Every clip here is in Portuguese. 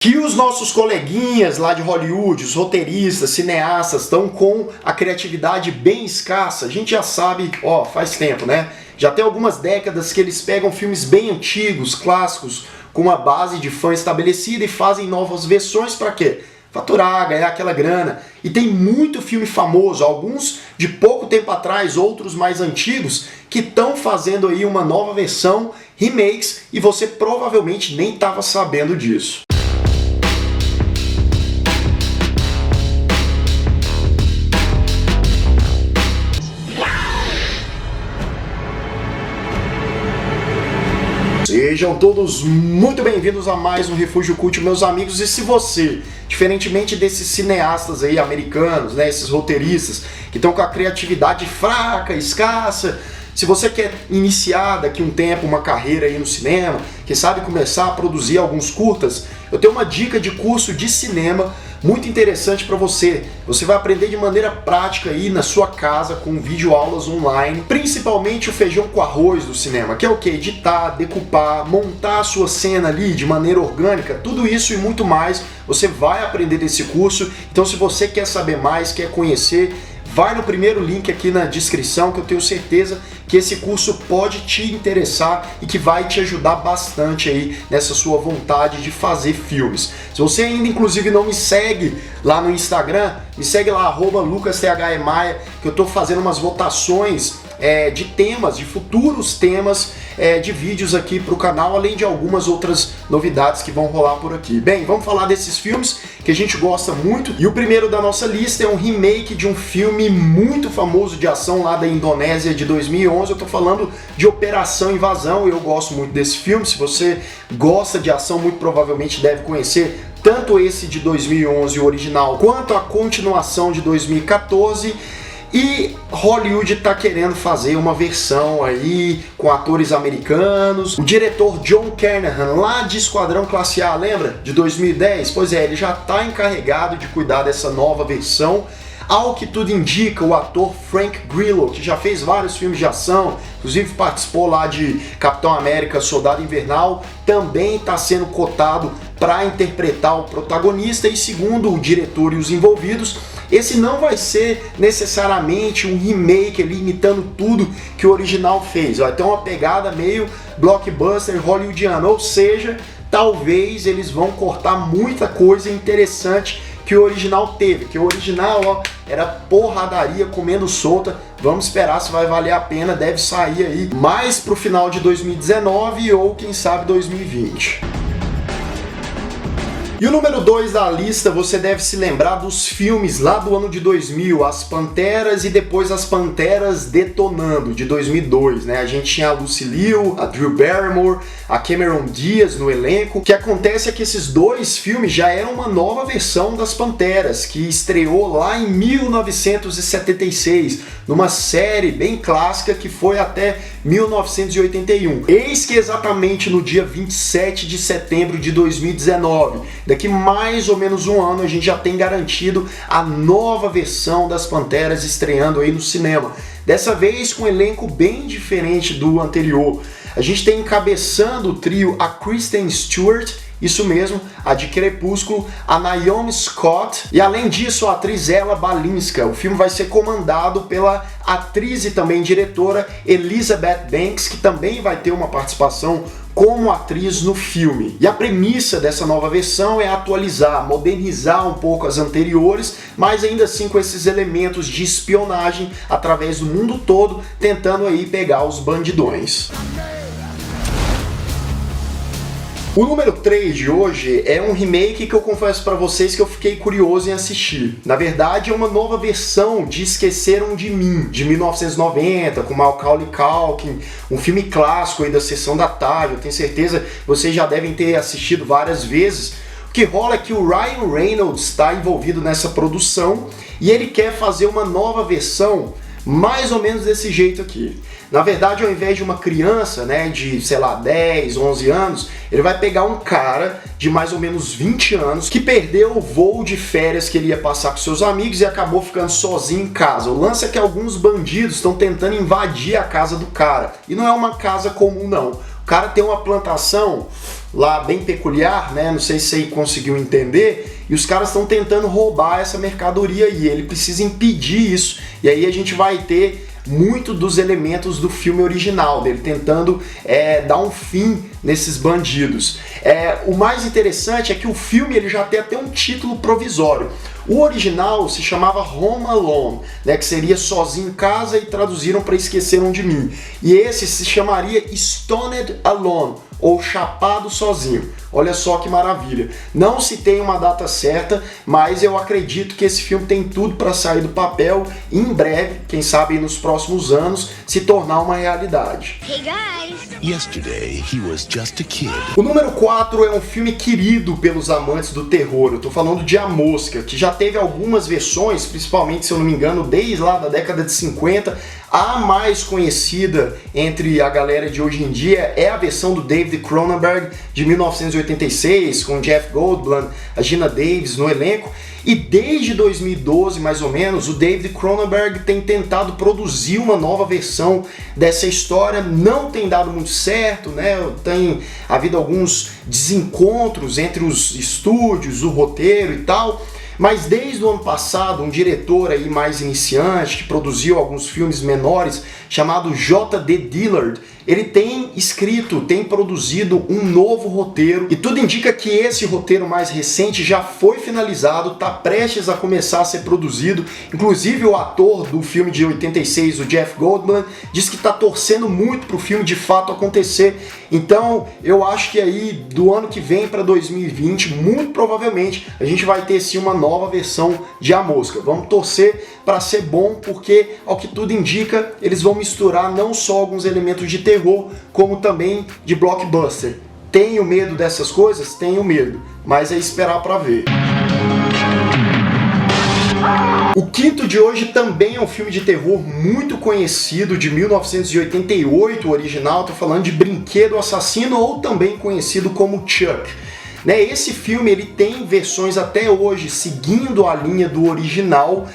Que os nossos coleguinhas lá de Hollywood, os roteiristas, cineastas, estão com a criatividade bem escassa, a gente já sabe, faz tempo, né? Já tem algumas décadas que eles pegam filmes bem antigos, clássicos, com uma base de fã estabelecida e fazem novas versões para quê? Faturar, ganhar aquela grana. E tem muito filme famoso, alguns de pouco tempo atrás, outros mais antigos, que estão fazendo aí uma nova versão, remakes, e você provavelmente nem estava sabendo disso. Sejam todos muito bem-vindos a mais um Refúgio Cult, meus amigos. E se você, diferentemente desses cineastas aí americanos, né, esses roteiristas que estão com a criatividade fraca, escassa, se você quer iniciar daqui a um tempo uma carreira aí no cinema, quem sabe começar a produzir alguns curtas, eu tenho uma dica de curso de cinema muito interessante para você. Você vai aprender de maneira prática aí na sua casa com videoaulas online, principalmente o feijão com arroz do cinema, que é o que? Editar, decupar, montar a sua cena ali de maneira orgânica, tudo isso e muito mais você vai aprender nesse curso. Então se você quer saber mais, quer conhecer, vai no primeiro link aqui na descrição, que eu tenho certeza que esse curso pode te interessar e que vai te ajudar bastante aí nessa sua vontade de fazer filmes. Se você ainda inclusive não me segue lá no Instagram, me segue lá, @lucasthemaia, que eu estou fazendo umas votações de temas, de futuros temas de vídeos aqui para o canal, além de algumas outras novidades que vão rolar por aqui. Bem, vamos falar desses filmes que a gente gosta muito, e o primeiro da nossa lista é um remake de um filme muito famoso de ação lá da Indonésia de 2011, eu tô falando de Operação Invasão. Eu gosto muito desse filme, se você gosta de ação, muito provavelmente deve conhecer tanto esse de 2011, o original, quanto a continuação de 2014, e Hollywood está querendo fazer uma versão aí com atores americanos. O diretor John Carnahan, lá de Esquadrão Classe A, lembra? De 2010? Pois é, ele já está encarregado de cuidar dessa nova versão. Ao que tudo indica, o ator Frank Grillo, que já fez vários filmes de ação, inclusive participou lá de Capitão América Soldado Invernal, também está sendo cotado para interpretar o protagonista. E segundo o diretor e os envolvidos, esse não vai ser necessariamente um remake ali imitando tudo que o original fez. Vai ter uma pegada meio blockbuster hollywoodiana, ou seja, talvez eles vão cortar muita coisa interessante que o original teve, que o original era porradaria comendo solta. Vamos esperar se vai valer a pena, deve sair aí mais pro final de 2019 ou quem sabe 2020. E o número 2 da lista, você deve se lembrar dos filmes lá do ano de 2000, As Panteras e depois As Panteras Detonando, de 2002, né? A gente tinha a Lucy Liu, a Drew Barrymore, a Cameron Diaz no elenco. O que acontece é que esses dois filmes já eram uma nova versão das Panteras, que estreou lá em 1976, numa série bem clássica que foi até 1981. Eis que exatamente no dia 27 de setembro de 2019, daqui mais ou menos um ano, a gente já tem garantido a nova versão das Panteras estreando aí no cinema. Dessa vez com um elenco bem diferente do anterior. A gente tem encabeçando o trio a Kristen Stewart, isso mesmo, a de Crepúsculo, a Naomi Scott, e além disso a atriz Ella Balinska. O filme vai ser comandado pela atriz e também diretora Elizabeth Banks, que também vai ter uma participação como atriz no filme. E a premissa dessa nova versão é atualizar, modernizar um pouco as anteriores, mas ainda assim com esses elementos de espionagem através do mundo todo, tentando aí pegar os bandidões. O número 3 de hoje é um remake que eu confesso para vocês que eu fiquei curioso em assistir. Na verdade é uma nova versão de Esqueceram de Mim, de 1990, com Macaulay Culkin, um filme clássico aí da Sessão da Tarde. Eu tenho certeza que vocês já devem ter assistido várias vezes. O que rola é que o Ryan Reynolds está envolvido nessa produção e ele quer fazer uma nova versão mais ou menos desse jeito aqui. Na verdade, ao invés de uma criança, né, de, 10, 11 anos, ele vai pegar um cara de mais ou menos 20 anos que perdeu o voo de férias que ele ia passar com seus amigos e acabou ficando sozinho em casa. O lance é que alguns bandidos estão tentando invadir a casa do cara. E não é uma casa comum, não. O cara tem uma plantação lá bem peculiar, né? Não sei se você conseguiu entender, e os caras estão tentando roubar essa mercadoria aí, ele precisa impedir isso, e aí a gente vai ter muito dos elementos do filme original, dele tentando dar um fim nesses bandidos. O mais interessante é que o filme ele já tem até um título provisório. O original se chamava Home Alone, né, que seria Sozinho em Casa, e traduziram para Esqueceram de Mim. E esse se chamaria Stoned Alone, ou Chapado Sozinho. Olha só que maravilha. Não se tem uma data certa, mas eu acredito que esse filme tem tudo para sair do papel e em breve, quem sabe nos próximos anos, se tornar uma realidade. Hey guys! Yesterday, he was just a kid. O número 4 é um filme querido pelos amantes do terror. Eu tô falando de A Mosca, que já teve algumas versões, principalmente, se eu não me engano, desde lá da década de 50. A mais conhecida entre a galera de hoje em dia é a versão do David Cronenberg de 1986, com Jeff Goldblum, a Geena Davis no elenco. E desde 2012, mais ou menos, o David Cronenberg tem tentado produzir uma nova versão dessa história. Não tem dado muito certo, né? Tem havido alguns desencontros entre os estúdios, o roteiro e tal. Mas desde o ano passado, um diretor aí mais iniciante, que produziu alguns filmes menores, chamado J.D. Dillard, ele tem escrito, tem produzido um novo roteiro, e tudo indica que esse roteiro mais recente já foi finalizado, está prestes a começar a ser produzido. Inclusive o ator do filme de 86, o Jeff Goldblum, diz que está torcendo muito para o filme de fato acontecer. Então eu acho que aí do ano que vem para 2020, muito provavelmente, a gente vai ter sim uma nova versão de A Mosca. Vamos torcer para ser bom, porque ao que tudo indica, eles vão misturar não só alguns elementos de terror, como também de blockbuster. Tenho medo dessas coisas? Tenho medo, mas é esperar para ver. O quinto de hoje também é um filme de terror muito conhecido, de 1988, o original. Tô falando de Brinquedo Assassino, ou também conhecido como Chuck. Esse filme ele tem versões até hoje seguindo a linha do original,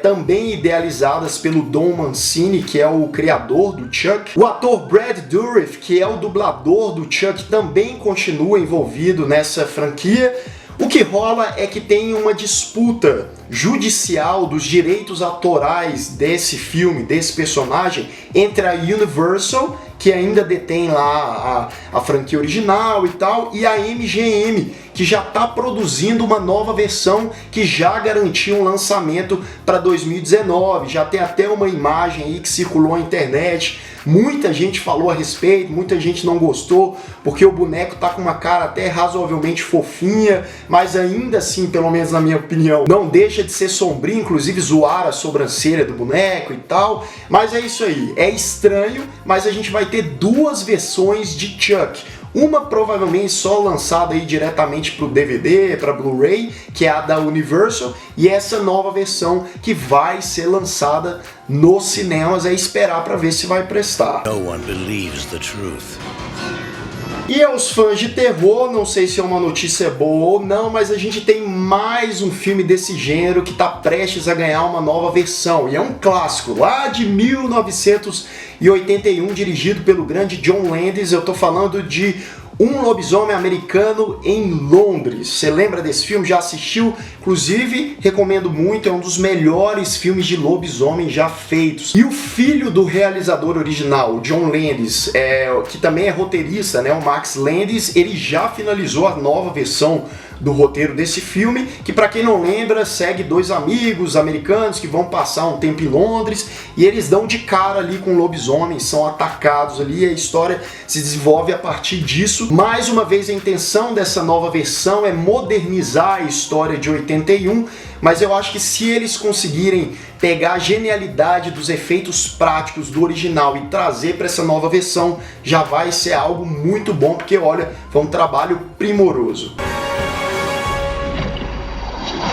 também idealizadas pelo Don Mancini, que é o criador do Chuck. O ator Brad Dourif, que é o dublador do Chuck, também continua envolvido nessa franquia. O que rola é que tem uma disputa judicial dos direitos autorais desse filme, desse personagem, entre a Universal, que ainda detém lá a franquia original e tal, e a MGM, que já está produzindo uma nova versão que já garantiu um lançamento para 2019. Já tem até uma imagem aí que circulou na internet. Muita gente falou a respeito, muita gente não gostou, porque o boneco tá com uma cara até razoavelmente fofinha, mas ainda assim, pelo menos na minha opinião, não deixa de ser sombrio, inclusive zoar a sobrancelha do boneco e tal. Mas é isso aí, é estranho, mas a gente vai ter duas versões de Chuck. Uma provavelmente só lançada aí diretamente para o DVD, para Blu-ray, que é a da Universal, e essa nova versão que vai ser lançada nos cinemas, é esperar para ver se vai prestar. No one believes the truth. E aos fãs de terror, não sei se é uma notícia boa ou não, mas a gente tem mais um filme desse gênero que está prestes a ganhar uma nova versão. E é um clássico, lá de 1981, dirigido pelo grande John Landis. Eu estou falando de Um Lobisomem Americano em Londres. Você lembra desse filme? Já assistiu? Inclusive, recomendo muito, é um dos melhores filmes de lobisomem já feitos. E o filho do realizador original, o John Landis, que também é roteirista, né, o Max Landis, ele já finalizou a nova versão do roteiro desse filme, que para quem não lembra, segue dois amigos americanos que vão passar um tempo em Londres e eles dão de cara ali com lobisomens, são atacados ali, e a história se desenvolve a partir disso. Mais uma vez, a intenção dessa nova versão é modernizar a história de 81, mas eu acho que se eles conseguirem pegar a genialidade dos efeitos práticos do original e trazer para essa nova versão, já vai ser algo muito bom, porque olha, foi um trabalho primoroso.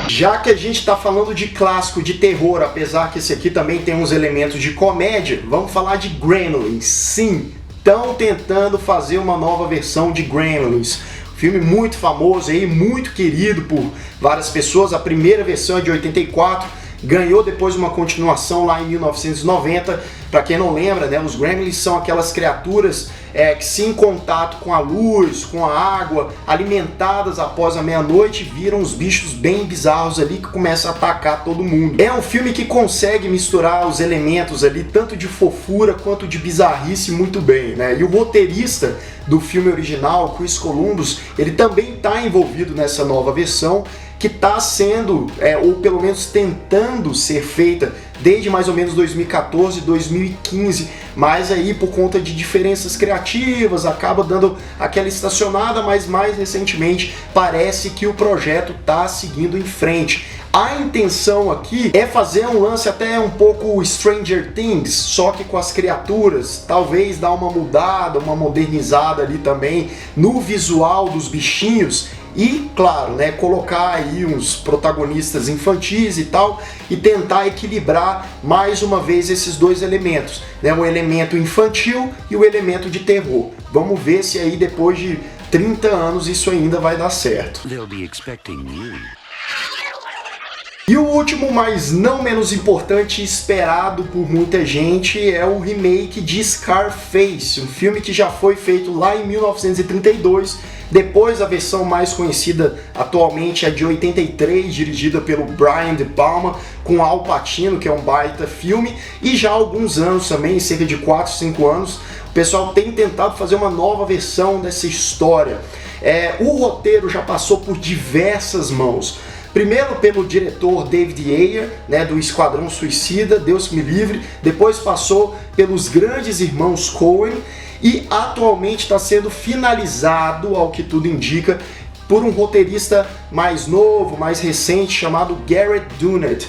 Já que a gente está falando de clássico de terror, apesar que esse aqui também tem uns elementos de comédia, vamos falar de Gremlins. Sim, estão tentando fazer uma nova versão de Gremlins. Filme muito famoso aí, muito querido por várias pessoas. A primeira versão é de 84, ganhou depois uma continuação lá em 1990. Para quem não lembra, né, os Gremlins são aquelas criaturas que, se em contato com a luz, com a água, alimentadas após a meia-noite, viram uns bichos bem bizarros ali que começam a atacar todo mundo. É um filme que consegue misturar os elementos ali, tanto de fofura quanto de bizarrice, muito bem, né? E o roteirista do filme original, Chris Columbus, ele também está envolvido nessa nova versão, que está sendo, ou pelo menos tentando ser feita desde mais ou menos 2014, 2015, mas aí por conta de diferenças criativas acaba dando aquela estacionada, mas mais recentemente parece que o projeto está seguindo em frente. A intenção aqui é fazer um lance até um pouco Stranger Things, só que com as criaturas, talvez dar uma mudada, uma modernizada ali também no visual dos bichinhos. E, claro, né, colocar aí uns protagonistas infantis e tal, e tentar equilibrar mais uma vez esses dois elementos, né, o elemento infantil e o elemento de terror. Vamos ver se aí depois de 30 anos isso ainda vai dar certo. They'll be expecting you. E o último, mas não menos importante e esperado por muita gente, é o remake de Scarface, um filme que já foi feito lá em 1932, depois a versão mais conhecida atualmente é de 83, dirigida pelo Brian De Palma, com Al Pacino, que é um baita filme, e já há alguns anos também, cerca de 4, 5 anos, o pessoal tem tentado fazer uma nova versão dessa história. O roteiro já passou por diversas mãos. Primeiro pelo diretor David Ayer, né, do Esquadrão Suicida, Deus me livre. Depois passou pelos grandes irmãos Coen e atualmente está sendo finalizado, ao que tudo indica, por um roteirista mais novo, mais recente, chamado Garrett Dunnet.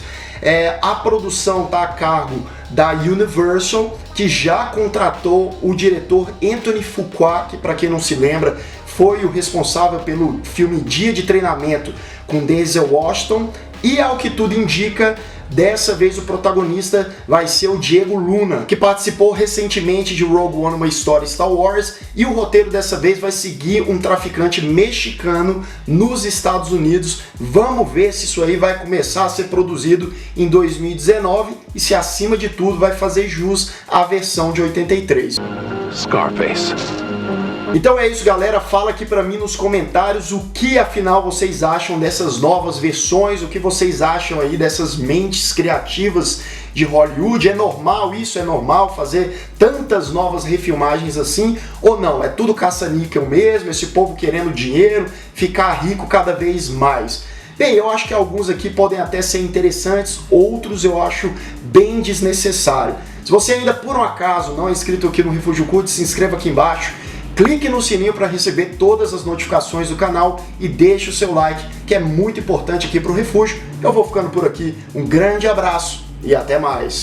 A produção está a cargo da Universal, que já contratou o diretor Anthony Fuqua, que, para quem não se lembra, foi o responsável pelo filme Dia de Treinamento com Denzel Washington, e ao que tudo indica, dessa vez o protagonista vai ser o Diego Luna, que participou recentemente de Rogue One, uma história Star Wars, e o roteiro dessa vez vai seguir um traficante mexicano nos Estados Unidos. Vamos ver se isso aí vai começar a ser produzido em 2019 e se, acima de tudo, vai fazer jus à versão de 83. Scarface. Então é isso, galera, fala aqui pra mim nos comentários o que afinal vocês acham dessas novas versões, o que vocês acham aí dessas mentes criativas de Hollywood. É normal isso? É normal fazer tantas novas refilmagens assim? Ou não? É tudo caça-níquel mesmo, esse povo querendo dinheiro, ficar rico cada vez mais? Bem, eu acho que alguns aqui podem até ser interessantes, outros eu acho bem desnecessário. Se você ainda por um acaso não é inscrito aqui no Refúgio Cult, se inscreva aqui embaixo. Clique no sininho para receber todas as notificações do canal e deixe o seu like, que é muito importante aqui para o Refúgio. Eu vou ficando por aqui, um grande abraço e até mais!